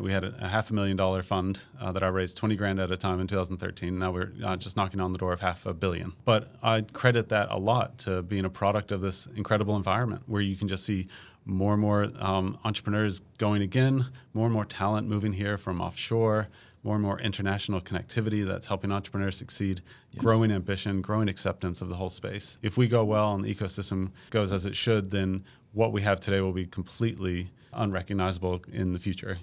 We had a $500,000 fund that I raised 20 grand at a time in 2013. Now we're just knocking on the door of $500 million. But I credit that a lot to being a product of this incredible environment where you can just see more and more entrepreneurs going again, more and more talent moving here from offshore, more and more international connectivity that's helping entrepreneurs succeed, growing ambition, growing acceptance of the whole space. If we go well and the ecosystem goes as it should, then what we have today will be completely unrecognizable in the future.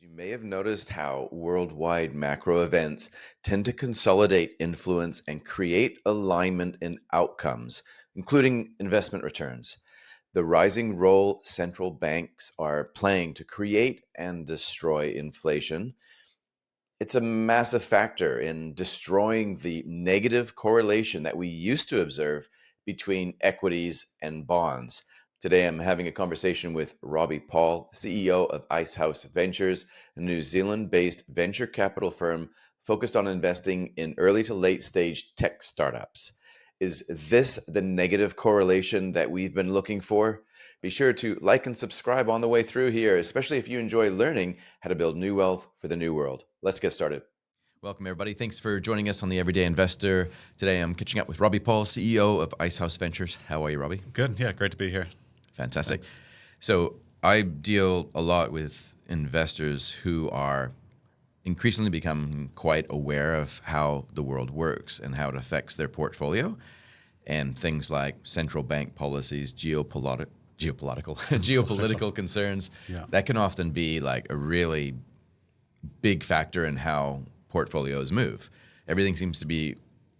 You may have noticed how worldwide macro events tend to consolidate influence and create alignment in outcomes, including investment returns. The rising role central banks are playing to create and destroy inflation. It's a massive factor in destroying the negative correlation that we used to observe between equities and bonds. Today, I'm having a conversation with Robbie Paul, CEO of Icehouse Ventures, a New Zealand-based venture capital firm focused on investing in early to late stage tech startups. Is this the negative correlation that we've been looking for? Be sure to like and subscribe on the way through here, especially if you enjoy learning how to build new wealth for the new world. Let's get started. Welcome, everybody. Thanks for joining us on The Everyday Investor. Today, I'm catching up with Robbie Paul, CEO of Icehouse Ventures. How are you, Robbie? Good. Yeah, great to be here. Fantastic. Thanks. So I deal a lot with investors who are increasingly becoming quite aware of how the world works and how it affects their portfolio, and things like central bank policies, geopolitical concerns. Yeah. That can often be like a really big factor in how portfolios move. Everything seems to be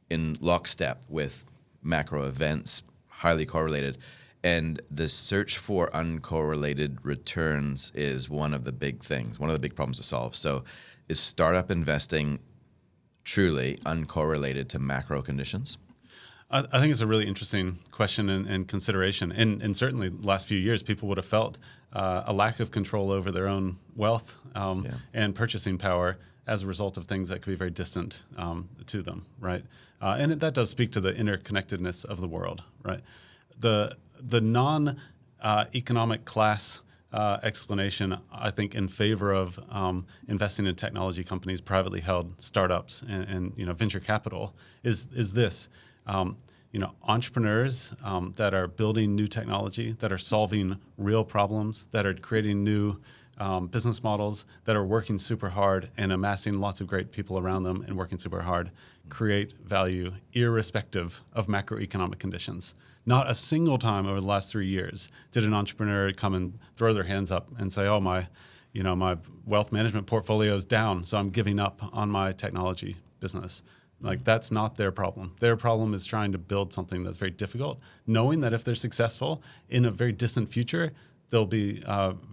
in lockstep with macro events, highly correlated. And the search for uncorrelated returns is one of the big things, one of the big problems to solve. So is startup investing truly uncorrelated to macro conditions? I think it's a really interesting question and consideration. And certainly the last few years, people would have felt a lack of control over their own wealth and purchasing power as a result of things that could be very distant to them, right? And that does speak to the interconnectedness of the world, right? The non-economic class explanation, I think, in favor of investing in technology companies, privately held startups, and venture capital is this. Entrepreneurs that are building new technology, that are solving real problems, that are creating new business models, that are working super hard and amassing lots of great people around them and working super hard, create value irrespective of macroeconomic conditions. Not a single time over the last 3 years did an entrepreneur come and throw their hands up and say, "Oh, my wealth management portfolio is down, so I'm giving up on my technology business." Like, that's not their problem. Their problem is trying to build something that's very difficult, knowing that if they're successful in a very distant future, they'll be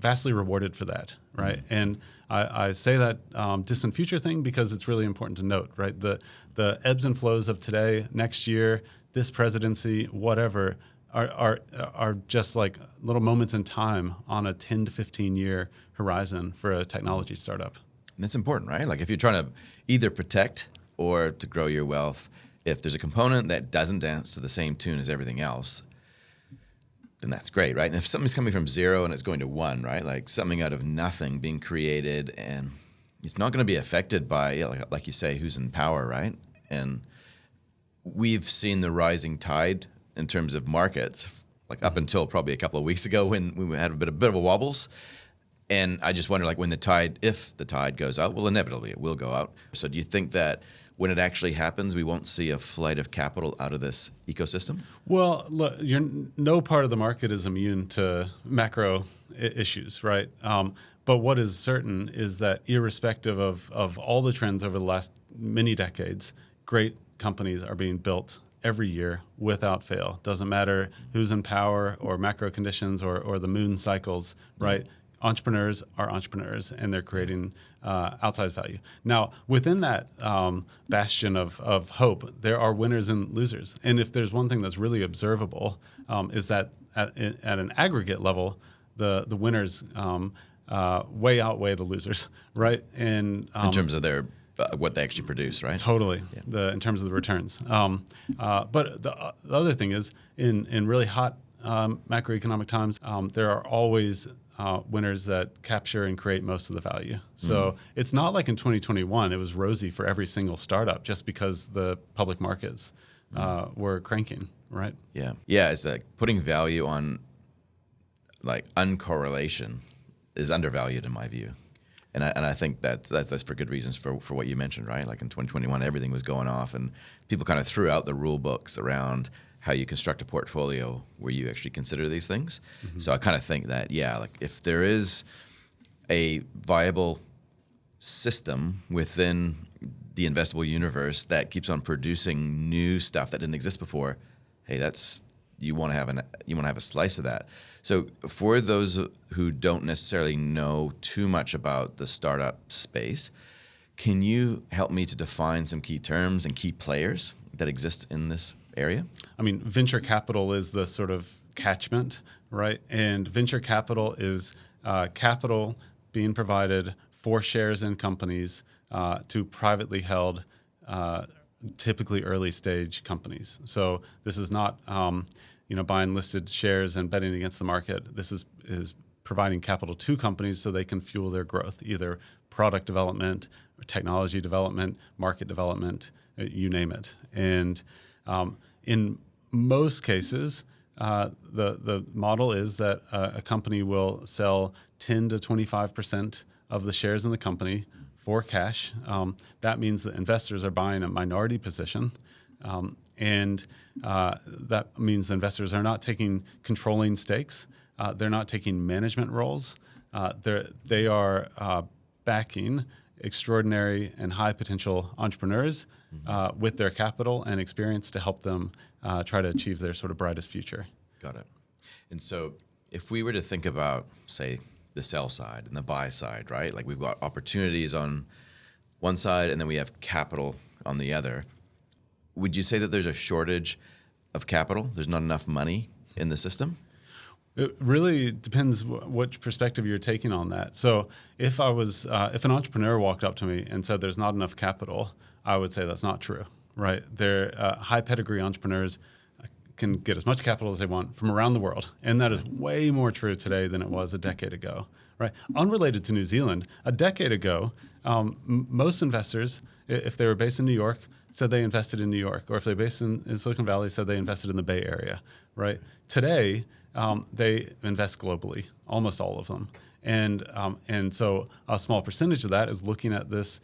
vastly rewarded for that, right? Mm-hmm. And I say that distant future thing because it's really important to note, right? The ebbs and flows of today, next year, this presidency, whatever, are just like little moments in time on a 10 to 15 year horizon for a technology startup. And that's important, right? Like, if you're trying to either protect or to grow your wealth, if there's a component that doesn't dance to the same tune as everything else, then that's great, right? And if something's coming from zero and it's going to one, right? Like something out of nothing being created, and it's not going to be affected by, like you say, who's in power, right? And we've seen the rising tide in terms of markets, like up until probably a couple of weeks ago when we had a bit of a wobbles. And I just wonder, like, if the tide goes out, well, inevitably it will go out. So do you think that when it actually happens, we won't see a flight of capital out of this ecosystem? Well, look, no part of the market is immune to macro issues, right? But what is certain is that irrespective of all the trends over the last many decades, great companies are being built every year without fail. Doesn't matter who's in power or macro conditions or the moon cycles, right? Entrepreneurs are entrepreneurs, and they're creating outsized value. Now, within that bastion of hope, there are winners and losers. And if there's one thing that's really observable, is that at an aggregate level, the winners way outweigh the losers, right? And in terms of their what they actually produce, right? Totally. Yeah. In terms of the returns. But the other thing is, in really hot macroeconomic times, there are always winners that capture and create most of the value. So it's not like in 2021, it was rosy for every single startup just because the public markets were cranking, right? Yeah. Yeah. It's like putting value on like uncorrelation is undervalued in my view. And I think that's for good reasons for what you mentioned, right? Like in 2021, everything was going off and people kind of threw out the rule books around how you construct a portfolio where you actually consider these things. So I kind of think that, yeah, like if there is a viable system within the investable universe that keeps on producing new stuff that didn't exist before, hey, you want to have a slice of that. So for those who don't necessarily know too much about the startup space, can you help me to define some key terms and key players that exist in this area? I mean, venture capital is the sort of catchment, right? And venture capital is capital being provided for shares in companies to privately held, typically early stage companies. So this is not buying listed shares and betting against the market. This is providing capital to companies so they can fuel their growth, either product development, or technology development, market development, you name it. And in most cases, the model is that a company will sell 10 to 25% of the shares in the company for cash. That means that investors are buying a minority position. And that means the investors are not taking controlling stakes. They're not taking management roles. They are backing extraordinary and high potential entrepreneurs with their capital and experience to help them try to achieve their sort of brightest future. Got it. And so if we were to think about, say, the sell side and the buy side, right? Like we've got opportunities on one side and then we have capital on the other. Would you say that there's a shortage of capital? There's not enough money in the system? It really depends which perspective you're taking on that. So if an entrepreneur walked up to me and said there's not enough capital, I would say that's not true, right? They're high pedigree entrepreneurs can get as much capital as they want from around the world. And that is way more true today than it was a decade ago, right? Unrelated to New Zealand, a decade ago, most investors, if they were based in New York, said they invested in New York, or if they're based in Silicon Valley, said they invested in the Bay Area, right? Today, they invest globally, almost all of them. And so a small percentage of that is looking at this,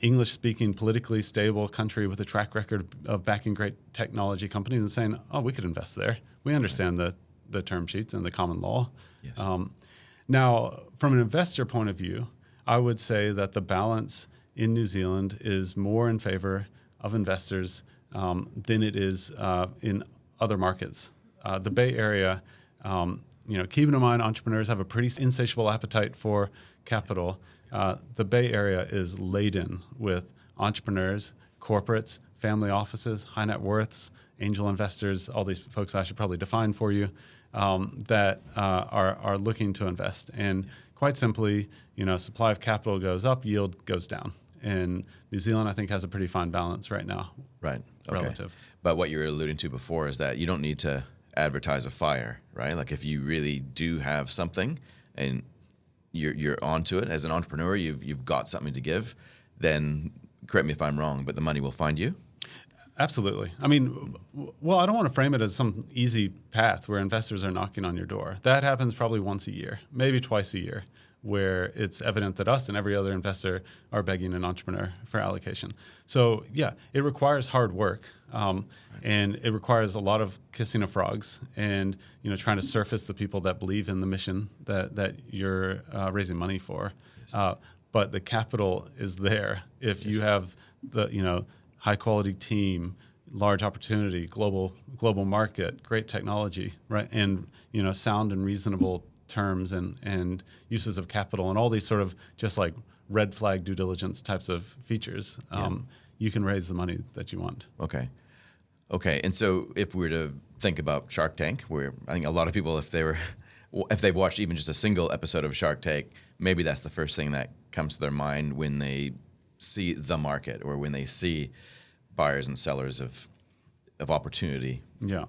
English-speaking, politically stable country with a track record of backing great technology companies and saying, oh, we could invest there. We understand the term sheets and the common law. Yes. Now, from an investor point of view, I would say that the balance in New Zealand is more in favor of investors than it is in other markets. The Bay Area, keeping in mind entrepreneurs have a pretty insatiable appetite for capital. The Bay Area is laden with entrepreneurs, corporates, family offices, high net worths, angel investors, all these folks I should probably define for you, that are looking to invest. And quite simply, supply of capital goes up, yield goes down. And New Zealand, I think, has a pretty fine balance right now. Right. Okay. Relative. But what you were alluding to before is that you don't need to advertise a fire, right? Like if you really do have something and you're onto it as an entrepreneur, you've got something to give, then correct me if I'm wrong, but the money will find you. Absolutely. I mean, well, I don't want to frame it as some easy path where investors are knocking on your door. That happens probably once a year, maybe twice a year, where it's evident that us and every other investor are begging an entrepreneur for allocation. So yeah, it requires hard work, and it requires a lot of kissing of frogs, and trying to surface the people that believe in the mission that you're raising money for. Yes. But the capital is there if you have the high quality team, large opportunity, global market, great technology, right, and sound and reasonable terms and uses of capital and all these sort of just like red flag due diligence types of features, you can raise the money that you want. Okay. And so if we were to think about Shark Tank, where I think a lot of people, if they've watched even just a single episode of Shark Tank, maybe that's the first thing that comes to their mind when they see the market or when they see buyers and sellers of opportunity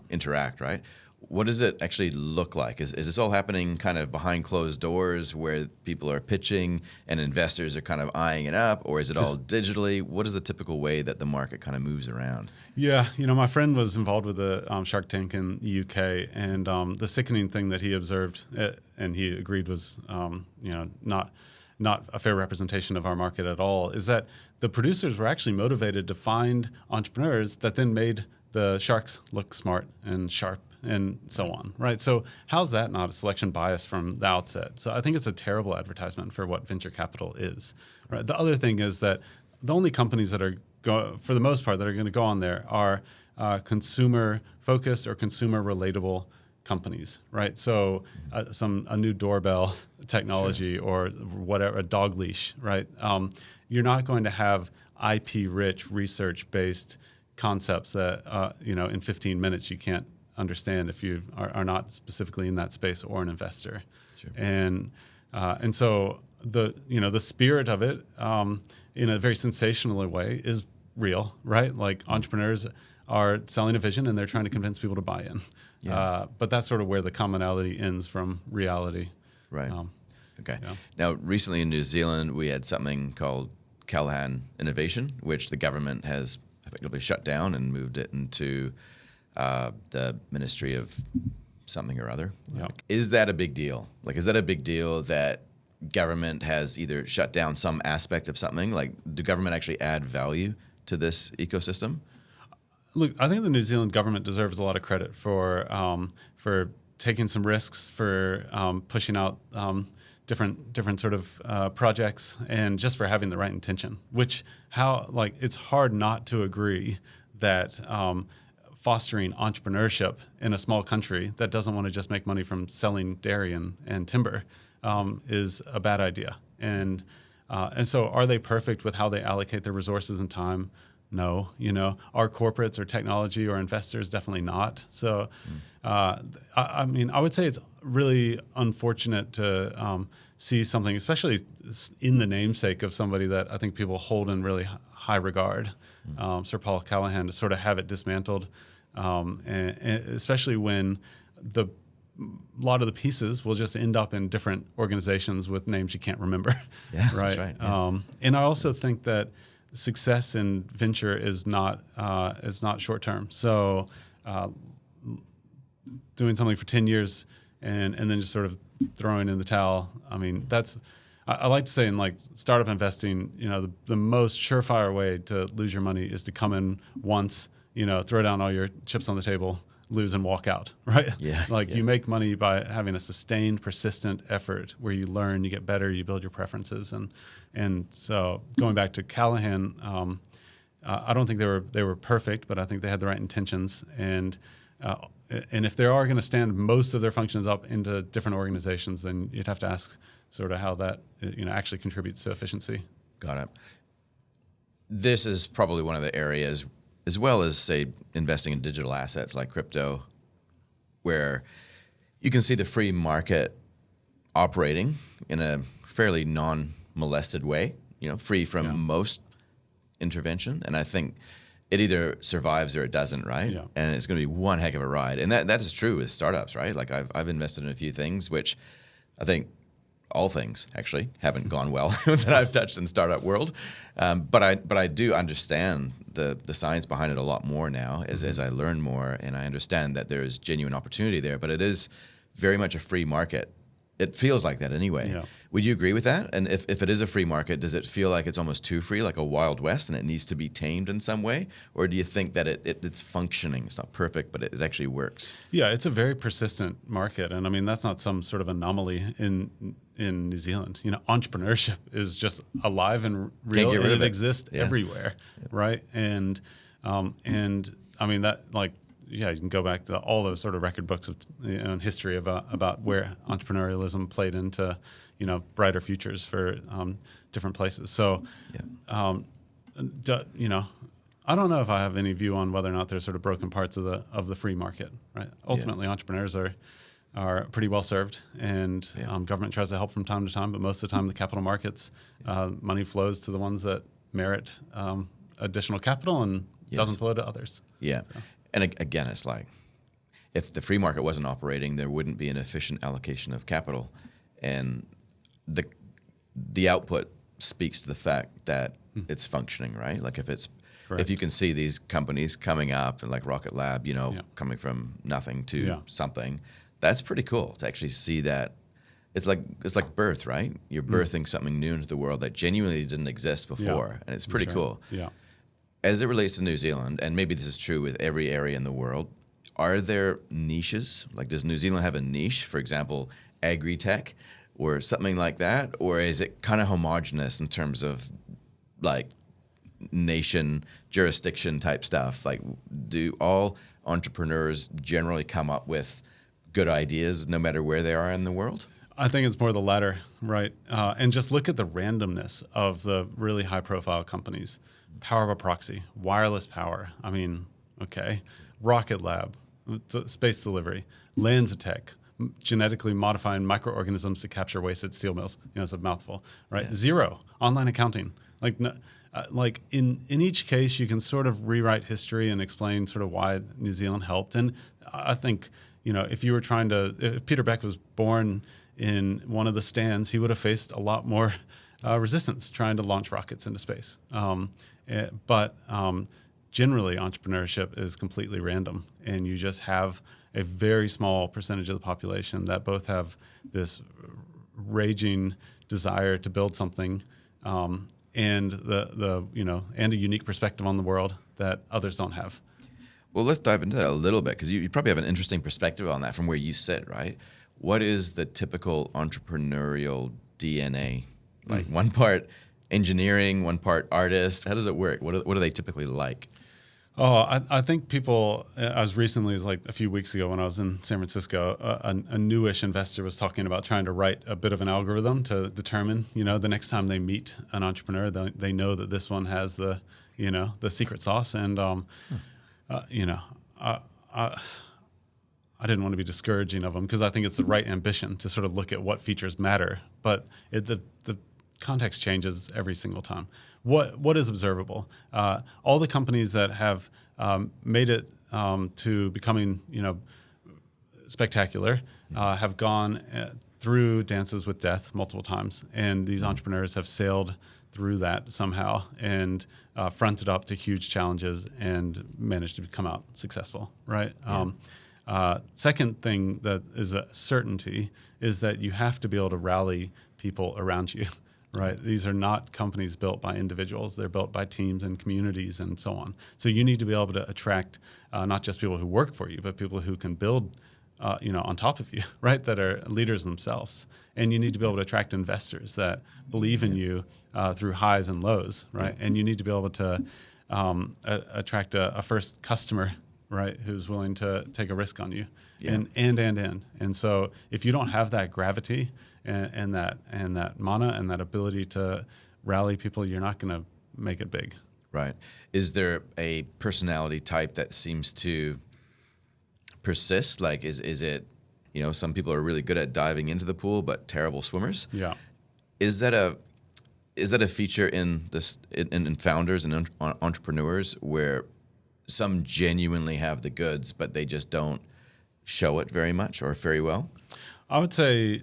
interact, right? What does it actually look like? Is this all happening kind of behind closed doors where people are pitching and investors are kind of eyeing it up, or is it all digitally? What is the typical way that the market kind of moves around? Yeah, my friend was involved with the Shark Tank in the UK, and the sickening thing that he observed, and he agreed was, not a fair representation of our market at all, is that the producers were actually motivated to find entrepreneurs that then made the sharks look smart and sharp and so on, right? So how's that not a selection bias from the outset? So I think it's a terrible advertisement for what venture capital is, right? The other thing is that the only companies that are, for the most part, that are going to go on there are consumer-focused or consumer-relatable companies, right? So a new doorbell technology or whatever, a dog leash, right? You're not going to have IP-rich, research-based concepts that, in 15 minutes you can't understand if you are not specifically in that space or an investor. Sure. And so the spirit of it, in a very sensational way, is real, right? Like entrepreneurs are selling a vision and they're trying to convince people to buy in. Yeah. But that's sort of where the commonality ends from reality. Right. Okay. Yeah. Now, recently in New Zealand, we had something called Callaghan Innovation, which the government has effectively shut down and moved it into the Ministry of something or other. Yeah. Is that a big deal? Like, is that a big deal that government has either shut down some aspect of something? Like, do government actually add value to this ecosystem? Look, I think the New Zealand government deserves a lot of credit for taking some risks, for pushing out different sort of projects, and just for having the right intention. It's hard not to agree that fostering entrepreneurship in a small country that doesn't want to just make money from selling dairy and timber is a bad idea. And so, are they perfect with how they allocate their resources and time? No, are corporates or technology or investors? Definitely not. So, I would say it's really unfortunate to see something, especially in the namesake of somebody that I think people hold in really high regard, Sir Paul Callaghan, to sort of have it dismantled, and especially when a lot of the pieces will just end up in different organizations with names you can't remember. Yeah, right. That's right. Yeah. And I also think that success in venture is not short term. So doing something for 10 years and then just sort of throwing in the towel. I mean, I like to say in like startup investing, the most surefire way to lose your money is to come in once, throw down all your chips on the table, lose and walk out, right? Yeah. You make money by having a sustained, persistent effort where you learn, you get better, you build your preferences. And so going back to Callaghan, I don't think they were perfect, but I think they had the right intentions. And if they are going to stand most of their functions up into different organizations, then you'd have to ask sort of how that actually contributes to efficiency. Got it. This is probably one of the areas, as well as, say, investing in digital assets like crypto, where you can see the free market operating in a fairly non-molested way, free from most intervention. And I think it either survives or it doesn't, right? Yeah. And it's going to be one heck of a ride. And that is true with startups, right? Like I've invested in a few things, which I think all things actually haven't gone well that I've touched in startup world. But I do understand the science behind it a lot more now as I learn more, and I understand that there is genuine opportunity there, but it is very much a free market. It feels like that anyway. Yeah. Would you agree with that? And if it is a free market, does it feel like it's almost too free, like a Wild West, and it needs to be tamed in some way? Or do you think that it's functioning? It's not perfect, but it actually works? Yeah, it's a very persistent market. And I mean, that's not some sort of anomaly in New Zealand. Entrepreneurship is just alive and real, and it exists everywhere, right? And I mean, that you can go back to all those sort of record books of in history about where entrepreneurialism played into brighter futures for different places. So, I don't know if I have any view on whether or not there's sort of broken parts of the free market. Right. Ultimately, entrepreneurs are pretty well served, and government tries to help from time to time, but most of the time, the capital markets money flows to the ones that merit additional capital and doesn't flow to others. Yeah. So. And again, it's like if the free market wasn't operating, there wouldn't be an efficient allocation of capital, and the output speaks to the fact that it's functioning, right? Like Correct. if you can see these companies coming up and like Rocket Lab, coming from nothing to something, that's pretty cool to actually see that. It's like birth, right? You're birthing something new into the world that genuinely didn't exist before, and it's pretty cool. Yeah. As it relates to New Zealand, and maybe this is true with every area in the world, are there niches? Like, does New Zealand have a niche, for example, agri-tech or something like that? Or is it kind of homogenous in terms of like nation jurisdiction type stuff? Like, do all entrepreneurs generally come up with good ideas no matter where they are in the world? I think it's more the latter, right? And just look at the randomness of the really high-profile companies. Power by proxy, wireless power. I mean, okay. Rocket Lab, space delivery, LanzaTech, genetically modifying microorganisms to capture waste at steel mills. It's a mouthful, right? Yeah. Xero, online accounting. Like in each case, you can sort of rewrite history and explain sort of why New Zealand helped. And I think, if you were if Peter Beck was born in one of the stands, he would have faced a lot more resistance trying to launch rockets into space. But generally, entrepreneurship is completely random, and you just have a very small percentage of the population that both have this raging desire to build something, and and a unique perspective on the world that others don't have. Well, let's dive into that a little bit, because you probably have an interesting perspective on that from where you sit, right? What is the typical entrepreneurial DNA? Like one part engineering, one part artist. How does it work? What are they typically like? Oh, I think people, as recently as like a few weeks ago when I was in San Francisco, a newish investor was talking about trying to write a bit of an algorithm to determine, the next time they meet an entrepreneur, they know that this one has the secret sauce. And, I didn't want to be discouraging of them, because I think it's the right ambition to sort of look at what features matter. But the context changes every single time. What is observable? All the companies that have made it to becoming spectacular have gone through dances with death multiple times, and these entrepreneurs have sailed through that somehow and fronted up to huge challenges and managed to come out successful, right? Yeah. Second thing that is a certainty is that you have to be able to rally people around you, right? These are not companies built by individuals. They're built by teams and communities and so on. So you need to be able to attract not just people who work for you, but people who can build on top of you, right? That are leaders themselves. And you need to be able to attract investors that believe in you through highs and lows, right? And you need to be able to attract a first customer, right, who's willing to take a risk on you, and so if you don't have that gravity and that mana and that ability to rally people, you're not going to make it big. Right. Is there a personality type that seems to persist? Like, is it, some people are really good at diving into the pool but terrible swimmers? Yeah. Is that a feature in founders and entrepreneurs where some genuinely have the goods, but they just don't show it very much or very well? I would say,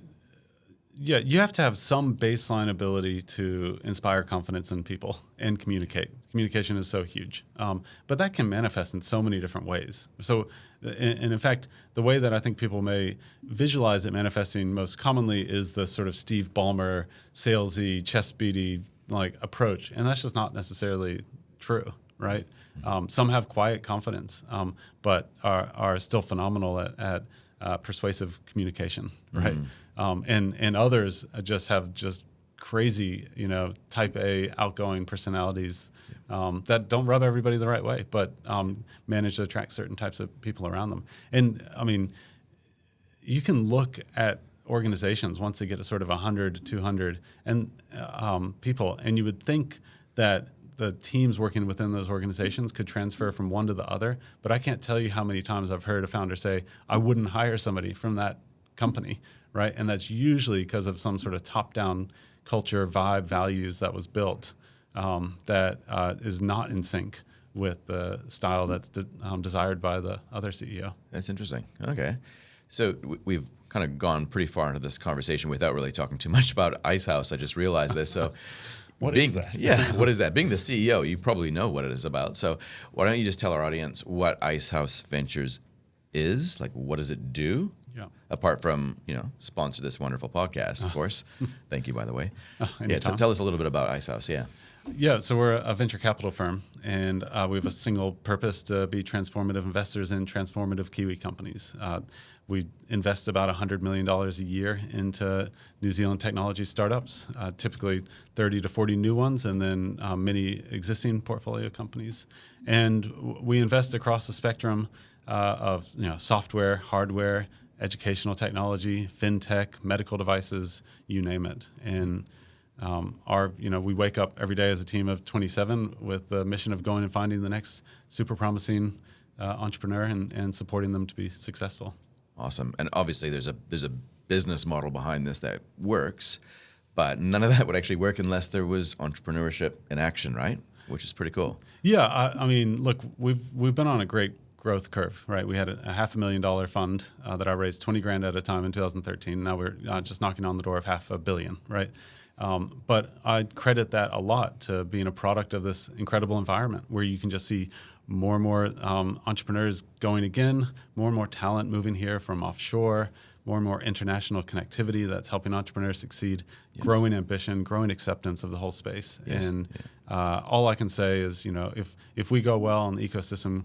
yeah, you have to have some baseline ability to inspire confidence in people and communicate. Communication is so huge. But that can manifest in so many different ways. So, and in fact, the way that I think people may visualize it manifesting most commonly is the sort of Steve Ballmer, salesy, chest beaty like approach. And that's just not necessarily true, right? Some have quiet confidence, but are still phenomenal at persuasive communication, right? And others just have crazy, type A outgoing personalities that don't rub everybody the right way, but manage to attract certain types of people around them. And I mean, you can look at organizations once they get to sort of 100 to 200 and people, and you would think that the teams working within those organizations could transfer from one to the other. But I can't tell you how many times I've heard a founder say, I wouldn't hire somebody from that company, right? And that's usually because of some sort of top-down culture, vibe, values that was built that is not in sync with the style that's desired by the other CEO. That's interesting. Okay. So we've kind of gone pretty far into this conversation without really talking too much about Icehouse. I just realized this. So What is that? Yeah, what is that? Being the CEO, you probably know what it is about. So why don't you just tell our audience what Icehouse Ventures is? Like, what does it do? Yeah. Apart from, sponsor this wonderful podcast, of course. Thank you, by the way. Anytime. Tell us a little bit about Icehouse. Yeah. Yeah, so we're a venture capital firm, and we have a single purpose to be transformative investors in transformative Kiwi companies. We invest about $100 million a year into New Zealand technology startups, typically 30 to 40 new ones, and then many existing portfolio companies. And we invest across the spectrum of software, hardware, educational technology, fintech, medical devices, you name it. And we wake up every day as a team of 27 with the mission of going and finding the next super promising entrepreneur and supporting them to be successful. Awesome. And obviously there's a business model behind this that works, but none of that would actually work unless there was entrepreneurship in action, right? Which is pretty cool. Yeah, I mean, look, we've been on a great growth curve, right? We had a $500,000 fund that I raised 20 grand at a time in 2013. Now we're just knocking on the door of $500 million, right? But I credit that a lot to being a product of this incredible environment where you can just see more and more entrepreneurs going again, more and more talent moving here from offshore, more and more international connectivity that's helping entrepreneurs succeed, growing ambition, growing acceptance of the whole space. And all I can say is, if we go well and the ecosystem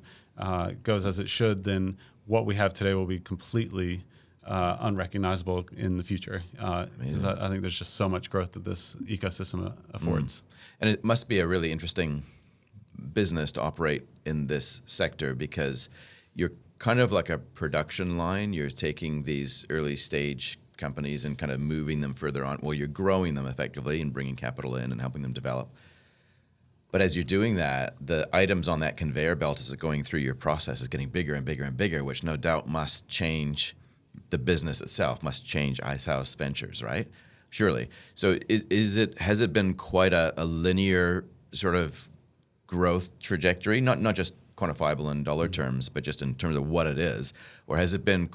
goes as it should, then what we have today will be completely unrecognizable in the future. Because I think there's just so much growth that this ecosystem affords. And it must be a really interesting business to operate in this sector because you're kind of like a production line. You're taking these early stage companies and kind of moving them further on. Well, you're growing them effectively and bringing capital in and helping them develop. But as you're doing that, the items on that conveyor belt as it's going through your process is getting bigger and bigger and bigger, which no doubt must change the business itself, must change Icehouse Ventures, right? Surely. So has it been quite a linear sort of growth trajectory, not just quantifiable in dollar terms, but just in terms of what it is, or has it been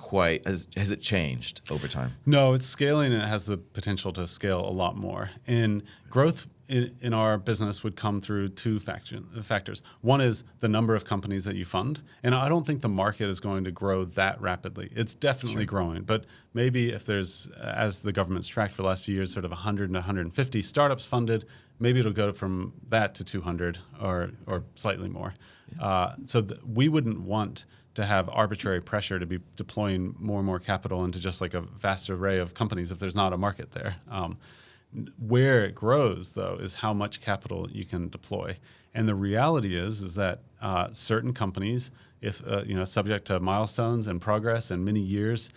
has it changed over time? No, it's scaling and it has the potential to scale a lot more. And growth in our business would come through two factors. One is the number of companies that you fund. And I don't think the market is going to grow that rapidly. It's definitely growing. But maybe if there's, as the government's tracked for the last few years, sort of 100 and 150 startups funded, maybe it'll go from that to 200 or slightly more. We wouldn't want to have arbitrary pressure to be deploying more and more capital into just like a vast array of companies if there's not a market there. Where it grows, though, is how much capital you can deploy. And the reality is that certain companies, if subject to milestones and progress and many years,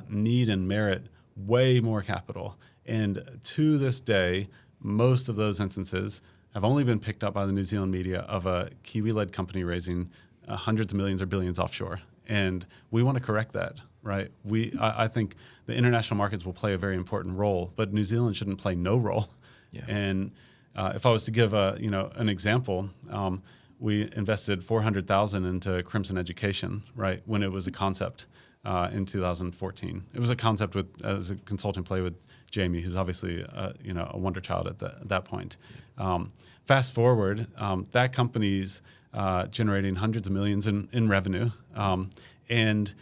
need and merit way more capital. And to this day, most of those instances have only been picked up by the New Zealand media of a Kiwi-led company raising hundreds of millions or billions offshore. And we want to correct that, right? I think the international markets will play a very important role, but New Zealand shouldn't play no role. Yeah. And if I was to give an example, we invested $400,000 into Crimson Education, right, when it was a concept in 2014. It was a concept as a consulting play with Jamie, who's obviously a wonder child at that point. Fast forward, that company's generating hundreds of millions in revenue and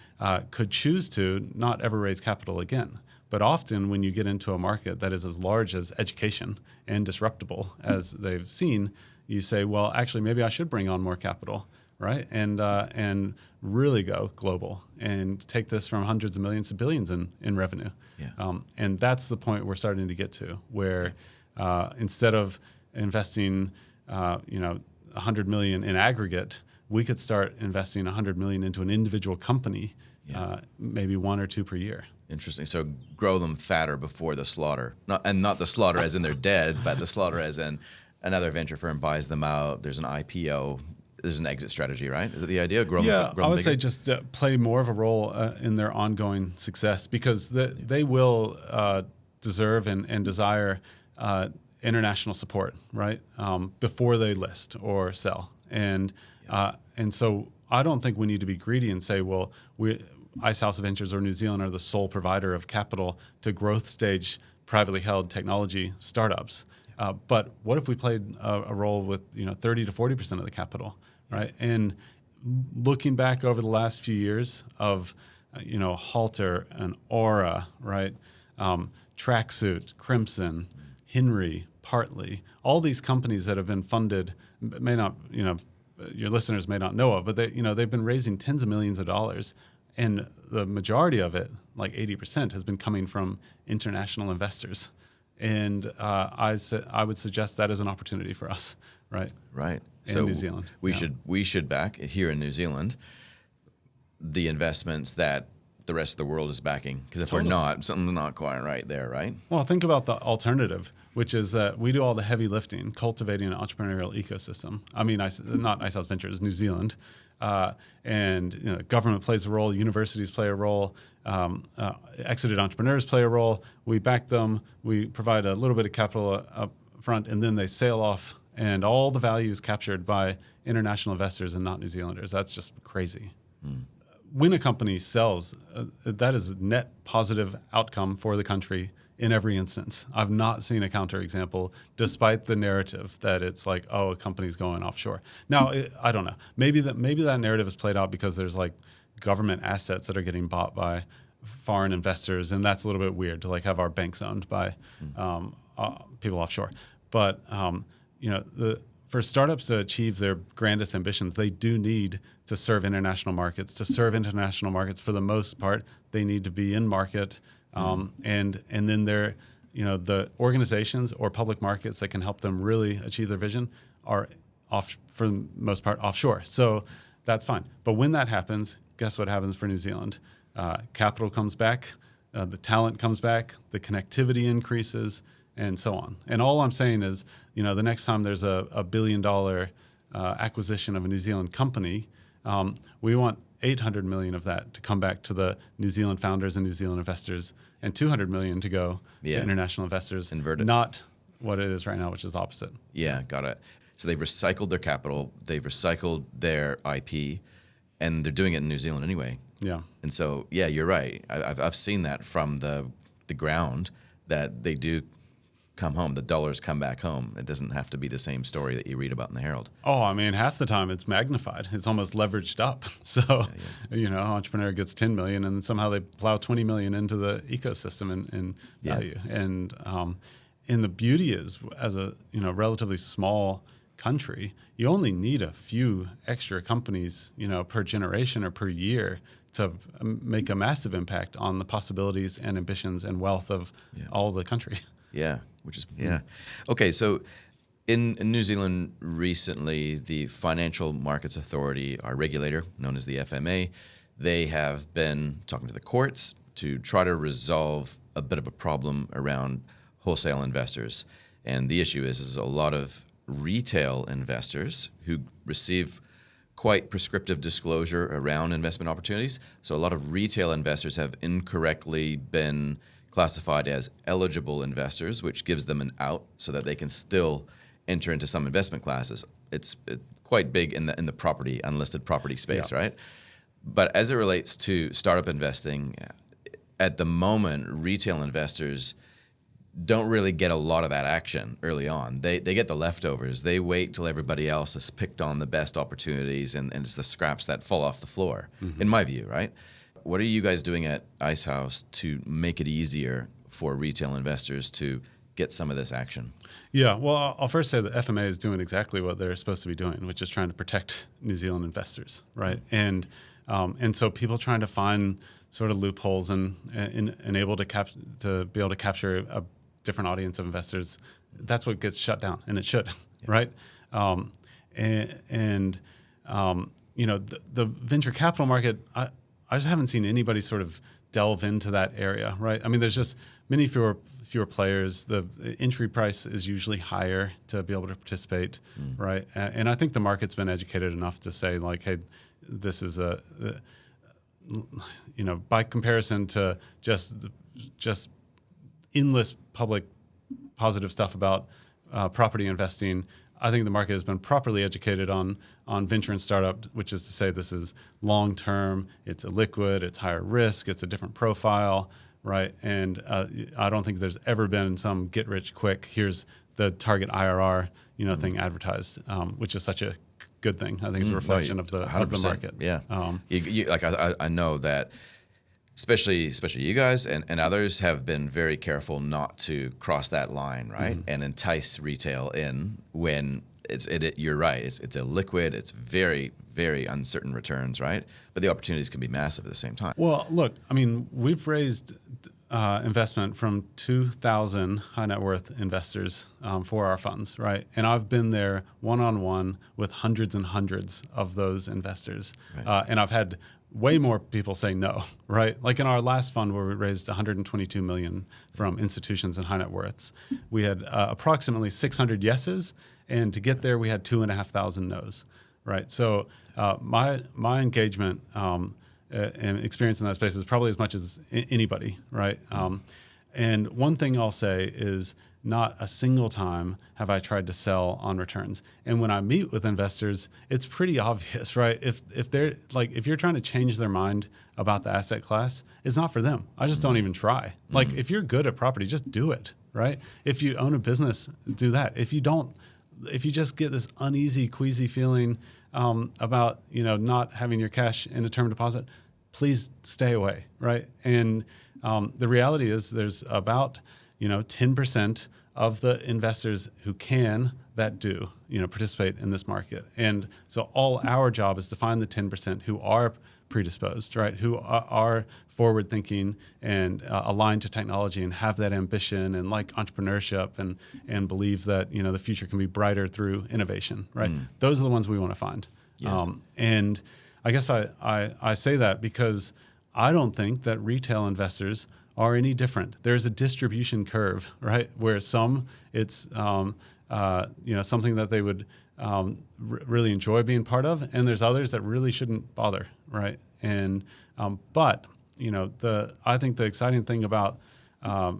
could choose to not ever raise capital again. But often when you get into a market that is as large as education and disruptible as they've seen, you say, well, actually, maybe I should bring on more capital, right? And really go global and take this from hundreds of millions to billions in revenue. Yeah. And that's the point we're starting to get to, where instead of investing, $100 million in aggregate, we could start investing $100 million into an individual company, maybe one or two per year. Interesting. So grow them fatter before the slaughter, not the slaughter as in they're dead, but the slaughter as in another venture firm buys them out. There's an IPO. There's an exit strategy, right? Is it the idea? Grow them I would bigger? say just play more of a role in their ongoing success, because they will deserve and desire international support, right? Before they list or sell. And so I don't think we need to be greedy and say, well, Icehouse Ventures or New Zealand are the sole provider of capital to growth stage privately held technology startups. But what if we played a role with 30 to 40% of the capital, right? And looking back over the last few years of Halter and Aura, right, Tracksuit, Crimson, Henry, Partly, all these companies that have been funded may not your listeners may not know of, but they've been raising tens of millions of dollars. And the majority of it, like 80%, has been coming from international investors. And I would suggest that is an opportunity for us, right? Right. In New Zealand. We should back here in New Zealand the investments that the rest of the world is backing. Because if we're not, something's not quite right there, right? Well, think about the alternative, which is that we do all the heavy lifting, cultivating an entrepreneurial ecosystem. I mean, not Icehouse Ventures, New Zealand. And government plays a role, universities play a role, exited entrepreneurs play a role. We back them, we provide a little bit of capital up front, and then they sail off, and all the value is captured by international investors and not New Zealanders. That's just crazy. When a company sells, that is a net positive outcome for the country in every instance. I've not seen a counterexample, despite the narrative that it's like, oh, a company's going offshore. Now, I don't know. Maybe that narrative is played out because there's like government assets that are getting bought by foreign investors, and that's a little bit weird to like have our banks owned by people offshore. But for startups to achieve their grandest ambitions, they do need to serve international markets. To serve international markets, for the most part, they need to be in market. And then the organizations or public markets that can help them really achieve their vision are for the most part offshore. So that's fine. But when that happens, guess what happens for New Zealand? Capital comes back, the talent comes back, the connectivity increases, and so on. And all I'm saying is, the next time there's a $1 billion acquisition of a New Zealand company, we want 800 million of that to come back to the New Zealand founders and New Zealand investors, and 200 million to go to international investors. Inverted. Not what it is right now, which is the opposite. Yeah, got it. So they've recycled their capital, they've recycled their IP, and they're doing it in New Zealand anyway. Yeah. And so, yeah, you're right. I've seen that from the ground, that they do come home. The dollars come back home. It doesn't have to be the same story that you read about in the Herald. Oh, I mean, half the time it's magnified. It's almost leveraged up. So, entrepreneur gets 10 million and somehow they plow 20 million into the ecosystem in value. And the beauty is, as a relatively small country, you only need a few extra companies, per generation or per year to make a massive impact on the possibilities and ambitions and wealth of all the country. Yeah, Okay, so in New Zealand recently, the Financial Markets Authority, our regulator, known as the FMA, they have been talking to the courts to try to resolve a bit of a problem around wholesale investors. And the issue is a lot of retail investors who receive quite prescriptive disclosure around investment opportunities. So a lot of retail investors have incorrectly been classified as eligible investors, which gives them an out so that they can still enter into some investment classes. It's quite big in the property, unlisted property space, right? But as it relates to startup investing, at the moment, retail investors don't really get a lot of that action early on. They get the leftovers. They wait till everybody else has picked on the best opportunities, and it's the scraps that fall off the floor, in my view, right? What are you guys doing at Icehouse to make it easier for retail investors to get some of this action? Yeah, well, I'll first say the FMA is doing exactly what they're supposed to be doing, which is trying to protect New Zealand investors, right? And so people trying to find sort of loopholes and able to be able to capture a different audience of investors, that's what gets shut down, and it should, right? The venture capital market, I just haven't seen anybody sort of delve into that area, right? I mean, there's just many fewer players. The entry price is usually higher to be able to participate, right? And I think the market's been educated enough to say, like, hey, this is by comparison to just endless public positive stuff about property investing, I think the market has been properly educated on venture and startup, which is to say this is long term, it's illiquid, it's higher risk, it's a different profile, right? And I don't think there's ever been some get rich quick. Here's the target IRR, thing advertised, which is such a good thing. I think it's a reflection of the market. Yeah, I know that. Especially you guys and others have been very careful not to cross that line, right? And entice retail in when you're right. It's illiquid. It's very, very uncertain returns, right? But the opportunities can be massive at the same time. Well, look, I mean, we've raised investment from 2,000 high net worth investors for our funds, right? And I've been there one-on-one with hundreds and hundreds of those investors. Right. And I've had way more people say no, right? Like in our last fund where we raised $122 million from institutions and high net worths, we had approximately 600 yeses, and to get there we had 2,500 no's, right? So my engagement and experience in that space is probably as much as anybody, right? And one thing I'll say is not a single time have I tried to sell on returns. And when I meet with investors, it's pretty obvious, right? If you're trying to change their mind about the asset class, it's not for them. I just don't even try. Like if you're good at property, just do it, right? If you own a business, do that. If you just get this uneasy, queasy feeling about not having your cash in a term deposit, please stay away, right? And the reality is there's about 10% of the investors who do participate in this market. And so all our job is to find the 10% who are predisposed, right? Who are forward thinking and aligned to technology and have that ambition and like entrepreneurship and believe that, the future can be brighter through innovation, right? Those are the ones we want to find. Yes. And I guess I say that because I don't think that retail investors are any different. There's a distribution curve, right? Where some it's something that they would really enjoy being part of, and there's others that really shouldn't bother, right? And but I think the exciting thing about the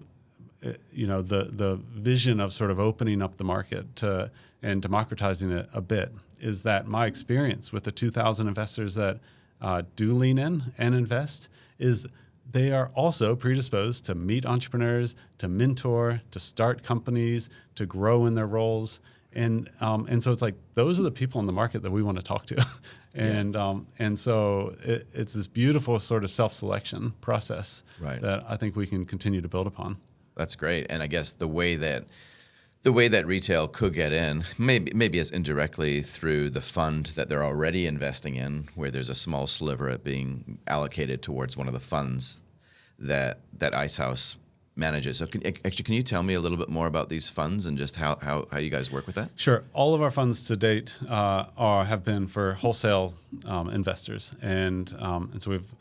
vision of sort of opening up the market and democratizing it a bit is that my experience with the 2,000 investors that do lean in and invest is they are also predisposed to meet entrepreneurs, to mentor, to start companies, to grow in their roles. And so it's like those are the people in the market that we want to talk to. And so it's this beautiful sort of self-selection process that I think we can continue to build upon. That's great. And I guess the way that retail could get in, maybe as indirectly through the fund that they're already investing in, where there's a small sliver at being allocated towards one of the funds that Icehouse manages. So can you tell me a little bit more about these funds and just how you guys work with that? Sure. All of our funds to date have been for wholesale investors, and so we've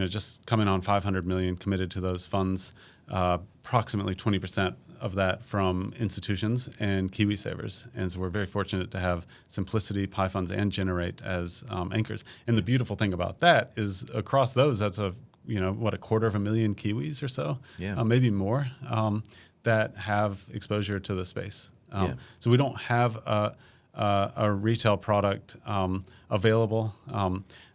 just coming on $500 million committed to those funds. Approximately 20% of that from institutions and KiwiSavers. And so we're very fortunate to have Simplicity, Pi Funds, and Generate as anchors. And the beautiful thing about that is across those, that's a 250,000 Kiwis or so, maybe more, that have exposure to the space. So we don't have a retail product available,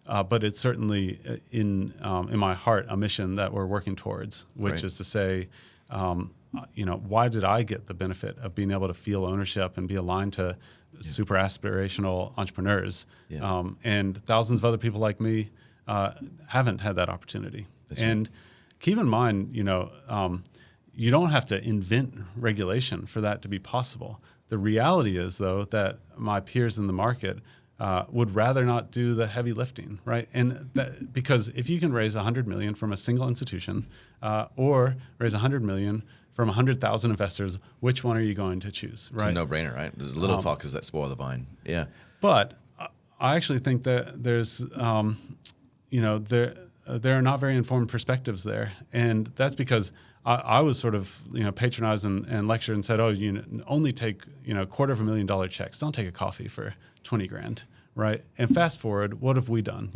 but it's certainly in my heart a mission that we're working towards, which is to say, why did I get the benefit of being able to feel ownership and be aligned to super aspirational entrepreneurs, and thousands of other people like me haven't had that opportunity. That's and keep in mind, you don't have to invent regulation for that to be possible. The reality is, though, that my peers in the market would rather not do the heavy lifting, right? And because if you can raise $100 million from a single institution or raise $100 million from 100,000 investors, which one are you going to choose, right? It's a no-brainer, right? There's little foxes that spoil the vine. Yeah. But I actually think that there's, there are not very informed perspectives there. And that's because I was sort of, patronized and lectured and said, only take, $250,000 checks. Don't take a coffee for 20 grand, right? And fast forward, what have we done?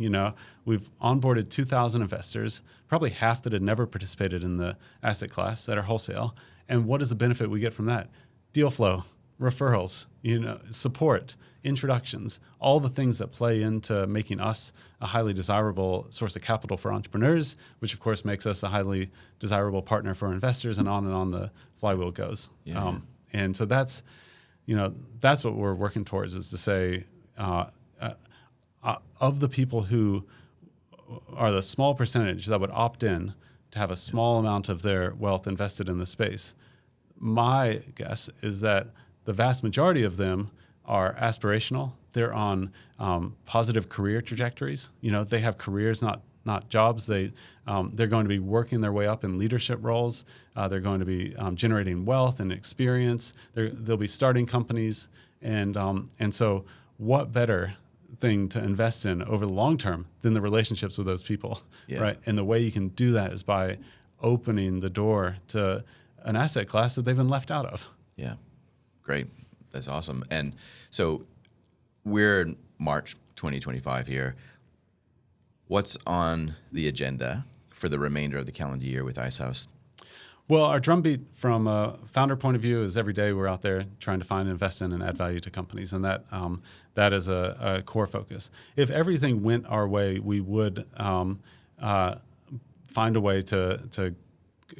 We've onboarded 2,000 investors, probably half that had never participated in the asset class that are wholesale. And what is the benefit we get from that? Deal flow, referrals, support, introductions, all the things that play into making us a highly desirable source of capital for entrepreneurs, which of course makes us a highly desirable partner for investors, and on the flywheel goes. And so that's what we're working towards, is to say, of the people who are the small percentage that would opt in to have a small amount of their wealth invested in the space, my guess is that the vast majority of them are aspirational. They're on positive career trajectories. They have careers, not jobs. They're going to be working their way up in leadership roles. They're going to be generating wealth and experience. They'll be starting companies, and so what better thing to invest in over the long term than the relationships with those people, right? And the way you can do that is by opening the door to an asset class that they've been left out of. Yeah, great. That's awesome. And so we're in March 2025 here. What's on the agenda for the remainder of the calendar year with Icehouse? Well, our drumbeat from a founder point of view is every day we're out there trying to find, invest in, and add value to companies, and that is a core focus. If everything went our way, we would find a way to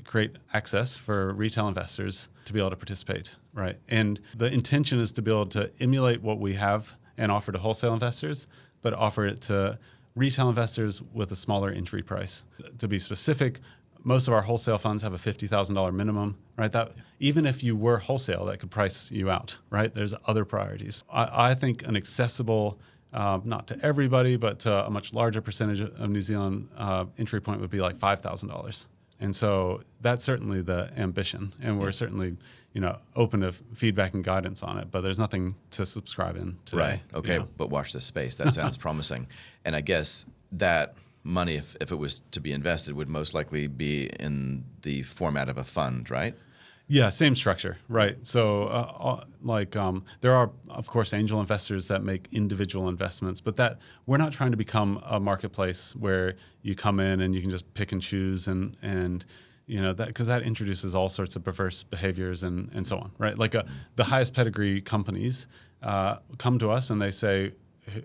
create access for retail investors to be able to participate, right? And the intention is to be able to emulate what we have and offer to wholesale investors, but offer it to retail investors with a smaller entry price. To be specific, most of our wholesale funds have a $50,000 minimum, right? That even if you were wholesale, that could price you out, right? There's other priorities. I think an accessible, not to everybody, but to a much larger percentage of New Zealand entry point would be like $5,000. And so that's certainly the ambition, and we're certainly, open to feedback and guidance on it. But there's nothing to subscribe in today. Right. Okay. But watch this space. That sounds promising. And I guess that money, if it was to be invested, would most likely be in the format of a fund, right? Yeah, same structure, right? So, there are, of course, angel investors that make individual investments, but that we're not trying to become a marketplace where you come in and you can just pick and choose and that, because that introduces all sorts of perverse behaviors and so on, right? Like the highest pedigree companies come to us and they say,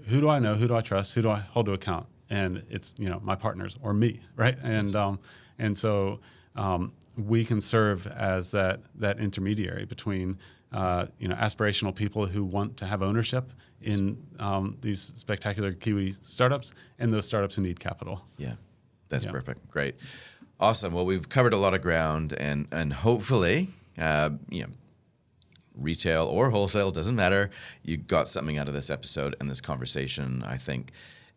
"Who do I know? Who do I trust? Who do I hold to account?" And it's my partners or me, right? And so. We can serve as that intermediary between aspirational people who want to have ownership in these spectacular Kiwi startups and those startups who need capital. Yeah, that's perfect. Great, awesome. Well, we've covered a lot of ground, and hopefully, retail or wholesale, doesn't matter. You got something out of this episode and this conversation. I think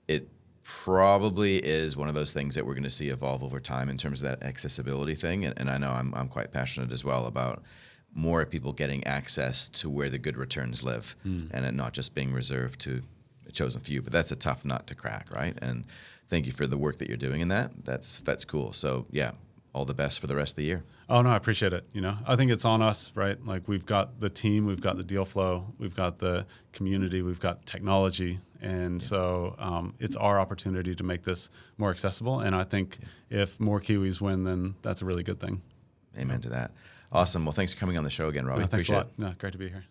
it probably is one of those things that we're going to see evolve over time in terms of that accessibility thing. And I know I'm quite passionate as well about more people getting access to where the good returns live and it not just being reserved to a chosen few. But that's a tough nut to crack, right? And thank you for the work that you're doing in that. That's cool. So yeah, all the best for the rest of the year. Oh, no, I appreciate it. I think it's on us, right? Like we've got the team, we've got the deal flow, we've got the community, we've got technology. And so it's our opportunity to make this more accessible. And I think if more Kiwis win, then that's a really good thing. Amen to that. Awesome. Well, thanks for coming on the show again, Robbie. Thanks Appreciate a lot. No, great to be here.